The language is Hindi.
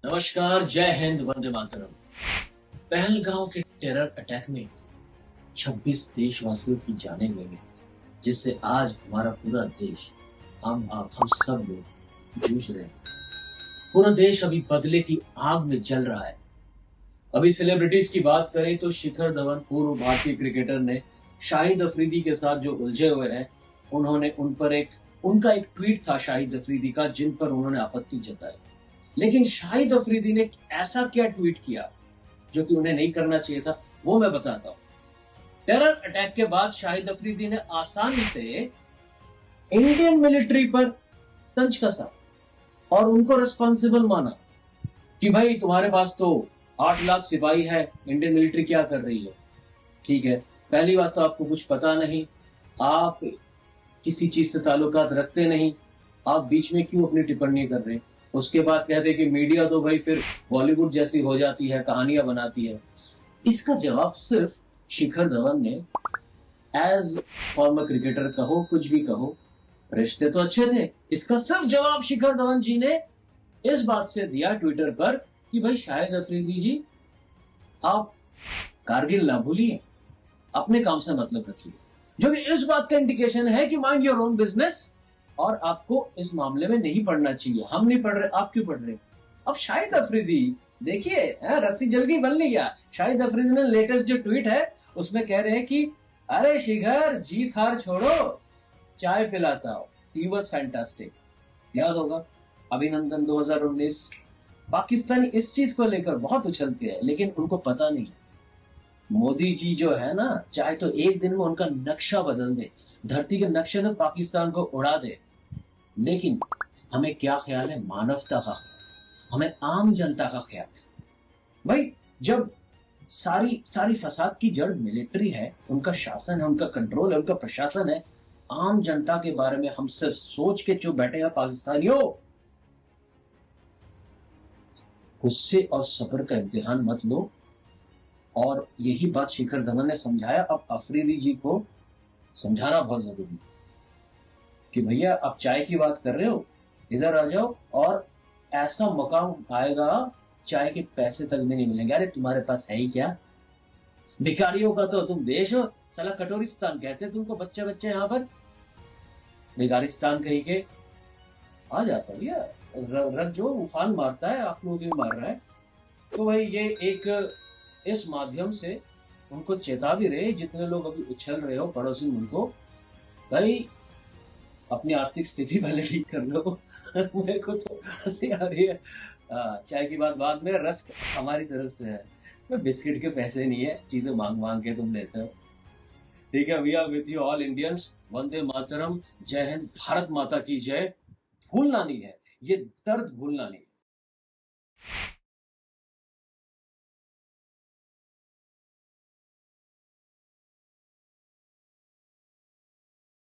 नमस्कार, जय हिंद, वंदे मातरम। पहलगांव के टेरर अटैक में 26 देशवासियों की जानें गई हैं, जिससे आज हमारा पूरा देश, हम सब लोग जूझ रहे हैं। पूरा देश अभी बदले की आग में जल रहा है। अभी सेलिब्रिटीज की बात करें तो शिखर धवन, पूर्व भारतीय क्रिकेटर, ने शाहिद अफरीदी के साथ जो उलझे हुए हैं, उन्होंने उनका एक ट्वीट था शाहिद अफरीदी का, जिन पर उन्होंने आपत्ति जताई। लेकिन शाहिद अफरीदी ने ऐसा क्या ट्वीट किया जो कि उन्हें नहीं करना चाहिए था, वो मैं बताता हूं। टेरर अटैक के बाद शाहिद अफरीदी ने आसानी से इंडियन मिलिट्री पर तंज कसा और उनको रिस्पॉन्सिबल माना कि भाई तुम्हारे पास तो 8 लाख सिपाही है, इंडियन मिलिट्री क्या कर रही है। ठीक है, पहली बात तो आपको कुछ पता नहीं, आप किसी चीज से ताल्लुकात रखते नहीं, आप बीच में क्यों अपनी टिप्पणी कर रहे हैं। उसके बाद कहते कि मीडिया तो भाई फिर बॉलीवुड जैसी हो जाती है, कहानियां बनाती है। इसका जवाब सिर्फ शिखर धवन ने, एज फॉर्मर क्रिकेटर कहो, कुछ भी कहो, रिश्ते तो अच्छे थे, इसका सिर्फ जवाब शिखर धवन जी ने इस बात से दिया ट्विटर पर कि भाई शाहिद अफरीदी जी, आप कारगिल ना भूलिए, अपने काम से मतलब रखिए, जो कि इस बात का इंडिकेशन है कि माइंड योर ओन बिजनेस, और आपको इस मामले में नहीं पढ़ना चाहिए। हम नहीं पढ़ रहे, आप क्यों पढ़ रहे। अब शाहिद अफरीदी देखिए, रस्सी जल गई, बन लिया। शाहिद अफरीदी ने लेटेस्ट जो ट्वीट है उसमें कह रहे हैं कि अरे शिखर, जीत हार छोड़ो, चाय पिलाता हूं, ही वाज फैंटास्टिक। याद होगा अभिनंदन 2019। पाकिस्तानी इस चीज को लेकर बहुत उछलते हैं, लेकिन उनको पता नहीं, मोदी जी जो है ना, चाहे तो एक दिन में उनका नक्शा बदल दे, धरती के नक्शे से पाकिस्तान को उड़ा दे, लेकिन हमें क्या ख्याल है, मानवता का, हमें आम जनता का ख्याल है। भाई जब सारी सारी फसाद की जड़ मिलिट्री है, उनका शासन है, उनका कंट्रोल है, उनका प्रशासन है, आम जनता के बारे में हम सिर्फ सोच के चुप बैठे हैं। पाकिस्तानियों, गुस्से और सब्र का इम्तिहान मत लो। और यही बात शिखर धवन ने समझाया। अब अफरीदी जी को समझाना बहुत जरूरी है कि भैया आप चाय की बात कर रहे हो, इधर आ जाओ, और ऐसा मकाम आएगा चाय के पैसे तक भी नहीं मिलेंगे। अरे तुम्हारे पास है ही क्या, भिखारियों का तो तुम देश हो, साला कटोरिस्तान कहते हैं तुमको, बच्चे बच्चे यहाँ पर भिखारिस्तान कहीं के। आ जाता भैया, रग जो उफान मारता है, आप लोग भी मार रहा है। तो भाई ये एक, इस माध्यम से उनको चेता भी रहे, जितने लोग अभी उछल रहे हो पड़ोसी मुल्कों, भाई अपनी आर्थिक स्थिति पहले ठीक कर लो। मेरे को तो हंसी आ रही है। चाय की बात बाद में, रस्क हमारी तरफ से है, मैं बिस्किट के पैसे नहीं है, चीजें मांग मांग के तुम देते हो। ठीक है, we are with you all Indians, वंदे मातरम, जय हिंद, भारत माता की जय। भूलना नहीं है, ये दर्द भूलना नहीं है।